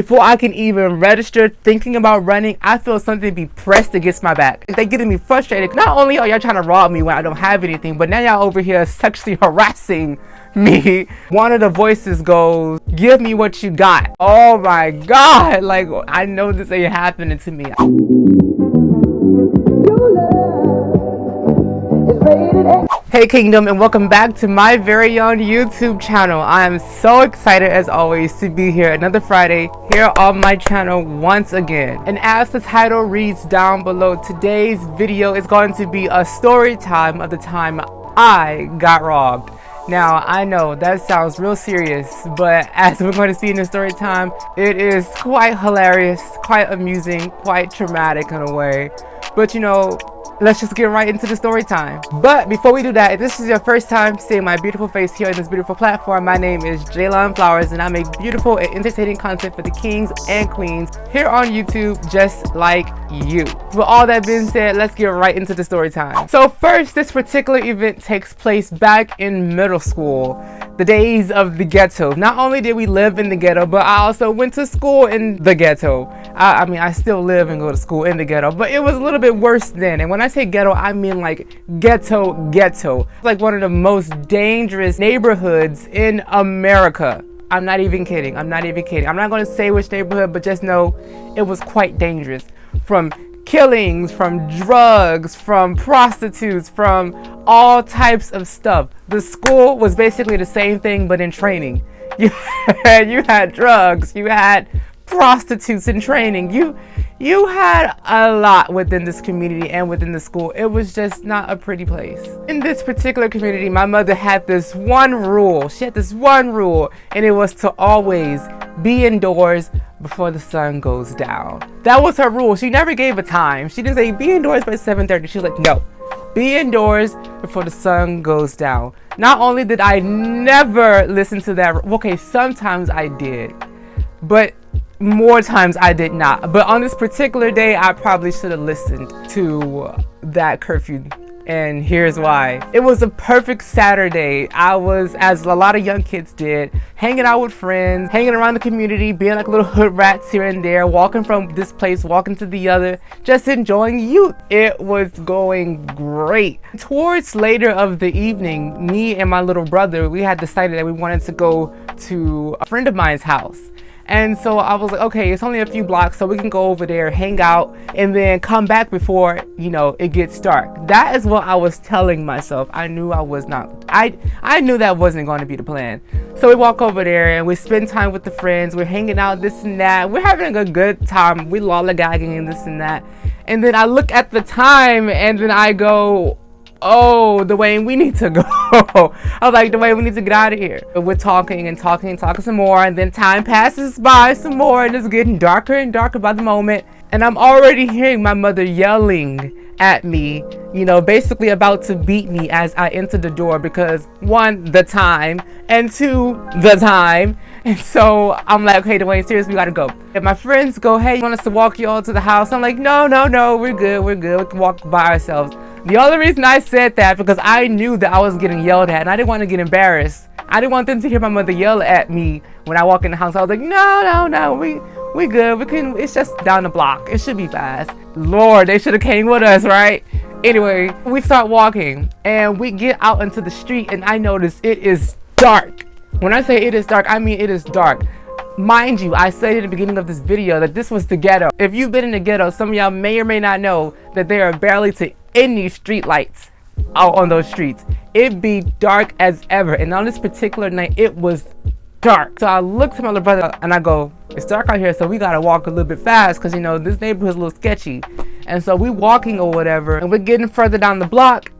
Before I can even register thinking about running, I feel something be pressed against my back. They getting me frustrated. Not only are y'all trying to rob me when I don't have anything, but now y'all over here sexually harassing me. One of the voices goes, "Give me what you got." Oh my God, like I know this ain't happening to me. Hey Kingdom, and welcome back to my very own YouTube channel. I am so excited as always to be here another Friday here on my channel once again. And as the title reads down below, today's video is going to be a story time of the time I got robbed. Now, I know that sounds real serious, but as we're going to see in the story time, it is quite hilarious, quite amusing, quite traumatic in a way. But you know, let's just get right into the story time. But before we do that, if this is your first time seeing my beautiful face here on this beautiful platform, my name is Jaylon Flowers, and I make beautiful and entertaining content for the kings and queens here on YouTube, just like you. With all that being said, let's get right into the story time. So first, this particular event takes place back in middle school, the days of the ghetto. Not only did we live in the ghetto, but I also went to school in the ghetto. I mean, I still live and go to school in the ghetto, but it was a little bit worse then. And when I say ghetto, I mean like ghetto. It's like one of the most dangerous neighborhoods in America. I'm not even kidding. I'm not going to say which neighborhood, but just know it was quite dangerous. From killings, from drugs, from prostitutes, from all types of stuff. The school was basically the same thing, but in training. You had drugs, you had prostitutes in training, you had a lot within this community and within the school. It was just not a pretty place. In this particular community, my mother had this one rule. She had this one rule, and it was to always be indoors before the sun goes down. That was her rule. She never gave a time. She didn't say be indoors by 7:30. She was like, no, be indoors before the sun goes down. Not only did I never listen to that, okay, sometimes I did, but more times I did not. But on this particular day, I probably should have listened to that curfew, and here's why. It was a perfect Saturday. I was, as a lot of young kids did, hanging out with friends, hanging around the community, being like little hood rats here and there, walking from this place, walking to the other, just enjoying youth. It was going great. Towards later of the evening, me and my little brother, we had decided that we wanted to go to a friend of mine's house. And so I was like, okay, it's only a few blocks, so we can go over there, hang out, and then come back before, you know, it gets dark. That is what I was telling myself. I knew I was not. I knew that wasn't going to be the plan. So we walk over there and we spend time with the friends. We're hanging out, this and that. We're having a good time. We lollygagging and this and that. And then I look at the time and then I go, oh, Dwayne, we need to go. I was like, Dwayne, we need to get out of here. We're talking and talking some more, and then time passes by some more, and it's getting darker and darker by the moment. And I'm already hearing my mother yelling at me, you know, basically about to beat me as I enter the door because one, the time, and two, the time. And so I'm like, okay, Dwayne, seriously, we gotta go. And my friends go, hey, you want us to walk you all to the house? I'm like, no, we're good. We can walk by ourselves. The only reason I said that because I knew that I was getting yelled at and I didn't want to get embarrassed. I didn't want them to hear my mother yell at me when I walk in the house. I was like, no, we good. It's just down the block. It should be fast. Lord, they should have came with us, right? Anyway, we start walking and we get out into the street and I notice it is dark. When I say it is dark, I mean it is dark. Mind you, I said at the beginning of this video that this was the ghetto. If you've been in the ghetto, some of y'all may or may not know that there are barely to any street lights out on those streets. It'd be dark as ever, and on this particular night it was dark. So I looked to my little brother and I go, it's dark out here, so we gotta walk a little bit fast because you know this neighborhood's a little sketchy. And so we walking or whatever, and we're getting further down the block,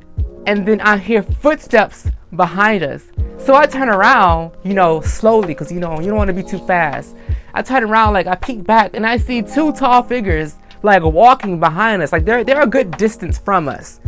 and then I hear footsteps behind us. So I turn around, you know, slowly, because you know you don't want to be too fast. I turn around, like I peek back and I see two tall figures like walking behind us, like they're a good distance from us.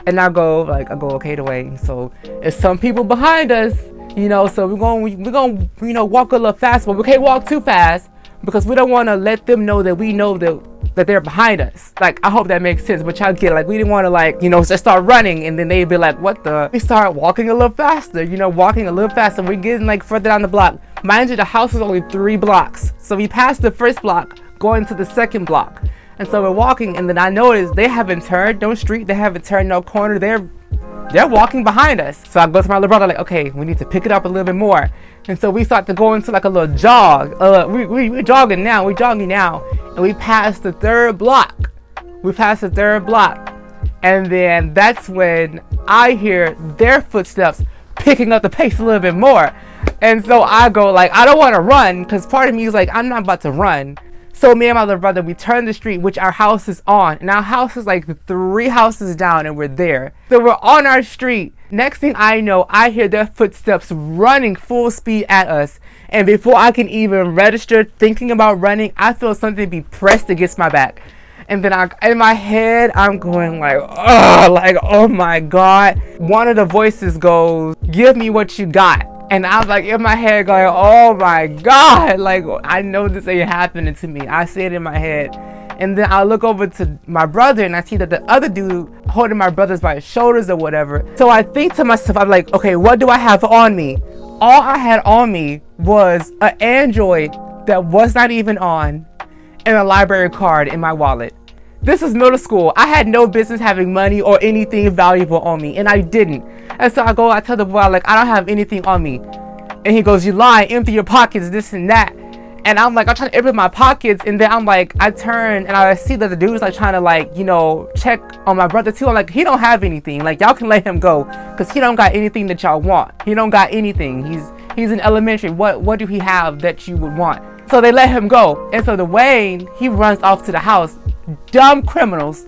And I go, okay, Dwayne, so it's some people behind us, you know, so we're going you know, walk a little fast, but we can't walk too fast because we don't want to let them know that we know that they're behind us. Like, I hope that makes sense, but y'all get it. Like, we didn't want to, like, you know, just start running and then they'd be like, what the? We start walking a little faster, you know, walking a little faster. We're getting like further down the block. Mind you, the house was only 3 blocks. So we passed the first block, going to the second block. And so we're walking, and then I noticed they haven't turned no street, they haven't turned no corner, they're walking behind us. So I go to my little brother like, okay, we need to pick it up a little bit more. And so we start to go into like a little jog. We're jogging now, and we passed the 3rd block. And then that's when I hear their footsteps picking up the pace a little bit more. And so I go like, I don't want to run, because part of me is like, I'm not about to run. So me and my little brother, we turn the street, which our house is on. And our house is like 3 houses down, and we're there. So we're on our street. Next thing I know, I hear their footsteps running full speed at us. And before I can even register thinking about running, I feel something be pressed against my back. And then in my head, I'm going like, oh my God. One of the voices goes, give me what you got. And I'm like in my head going, oh my God, like I know this ain't happening to me. I say it in my head. And then I look over to my brother, and I see that the other dude holding my brother's by his shoulders or whatever. So I think to myself, I'm like, okay, what do I have on me? All I had on me was an Android that was not even on, and a library card in my wallet. This was middle school. I had no business having money or anything valuable on me, and I didn't. And so I tell the boy, like, I don't have anything on me. And he goes, you lie, empty your pockets, this and that. And I'm like, I'm trying to empty my pockets, and then I'm like, I turn and I see that the dude's like trying to like, you know, check on my brother too. I'm like, he don't have anything. Like, y'all can let him go, because he don't got anything that y'all want. He don't got anything. He's in elementary. What do he have that you would want? So they let him go. And so the Wayne, he runs off to the house. Dumb criminals,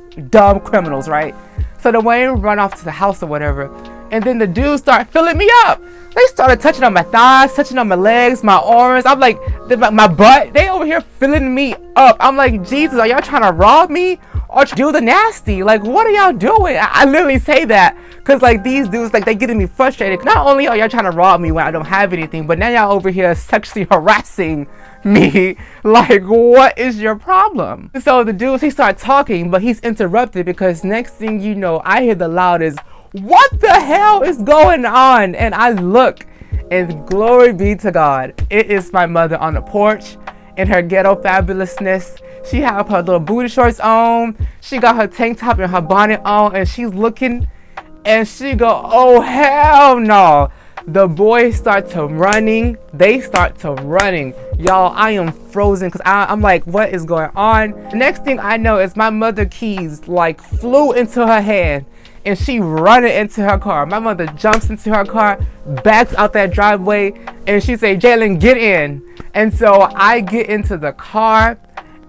right? So the Wayne run off to the house or whatever. And then the dudes start filling me up. They started touching on my thighs, touching on my legs, my arms. I'm like, my butt. They over here filling me up. I'm like, Jesus, are y'all trying to rob me? Or do the nasty? Like, what are y'all doing? I literally say that because like these dudes, like, they getting me frustrated. Not only are y'all trying to rob me when I don't have anything, but now y'all over here sexually harassing me. Like, what is your problem? So the dudes, he started talking, but he's interrupted because next thing you know, I hear the loudest, what the hell is going on? And I look, and glory be to God, it is my mother on the porch in her ghetto fabulousness. She have her little booty shorts on, she got her tank top and her bonnet on, and she's looking, and she go, oh hell no. The boys start to running. They start to running. Y'all, I am frozen because I'm like, what is going on? The next thing I know is my mother keys like flew into her hand, and she running into her car. My mother jumps into her car, backs out that driveway, and she say, Jaylon, get in. And so I get into the car,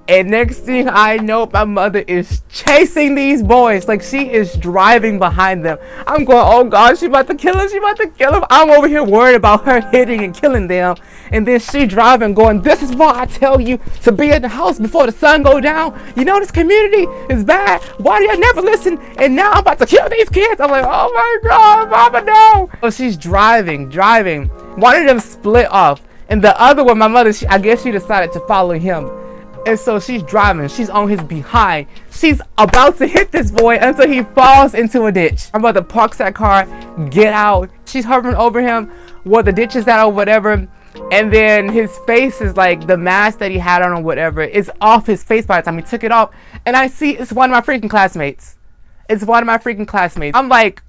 and next thing I know, my mother is chasing these boys. Like, she is driving behind them. I'm going, oh God, she about to kill him. She about to kill him. I'm over here worried about her hitting and killing them. And then she driving going, this is why I tell you to be in the house before the sun go down. You know, this community is bad. Why do you never listen? And now I'm about to kill these kids. I'm like, oh my God, mama, no. So she's driving. One of them split off. And the other one, my mother, I guess she decided to follow him. And so she's driving, she's on his behind. She's about to hit this boy until he falls into a ditch. I'm about to park that car, get out. She's hovering over him where the ditch is at or whatever. And then his face is like, the mask that he had on or whatever is off his face by the time he took it off. And I see it's one of my freaking classmates. I'm like,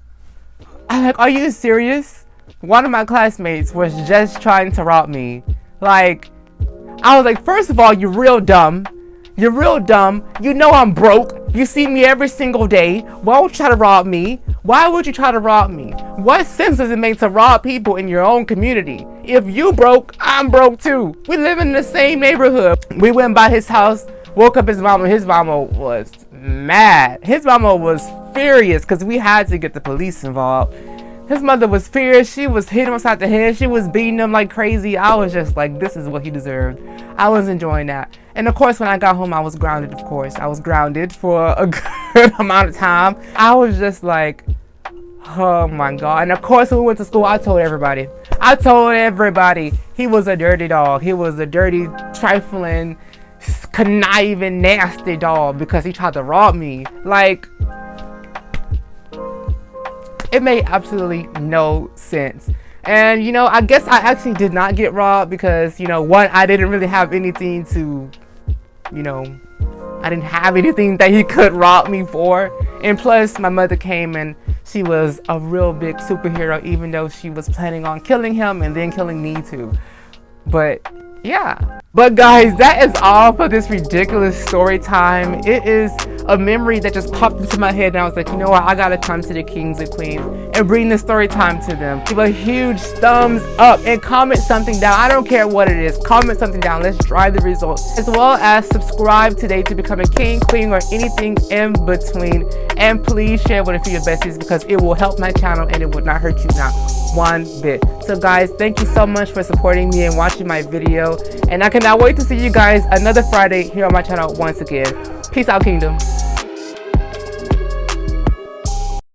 are you serious? One of my classmates was just trying to rob me. Like, I was like, first of all, you're real dumb. You know I'm broke. You see me every single day. Why would you try to rob me? What sense does it make to rob people in your own community? If you broke, I'm broke too. We live in the same neighborhood. We went by his house, woke up his mama. His mama was mad. His mama was furious because we had to get the police involved. His mother was fierce. She was hitting him upside the head. She was beating him like crazy. I was just like, this is what he deserved. I was enjoying that. And of course, when I got home, I was grounded, of course. I was grounded for a good amount of time. I was just like, oh my God. And of course, when we went to school, I told everybody. He was a dirty dog. He was a dirty, trifling, conniving, nasty dog because he tried to rob me. Like, it made absolutely no sense. And you know, I guess I actually did not get robbed because, you know, one, I didn't really have anything to, you know, I didn't have anything that he could rob me for. And plus, my mother came and she was a real big superhero, even though she was planning on killing him and then killing me too. But yeah. But guys, that is all for this ridiculous story time. It is a memory that just popped into my head and I was like, you know what, I gotta come to the kings and queens and bring this story time to them. Give a huge thumbs up and comment something down. I don't care what it is, comment something down. Let's drive the results, as well as subscribe today to become a king, queen, or anything in between. And please share with a few of your besties because it will help my channel and it would not hurt you not one bit. So guys, thank you so much for supporting me and watching my video, and I cannot wait to see you guys another Friday here on my channel once again. Peace out, kingdom.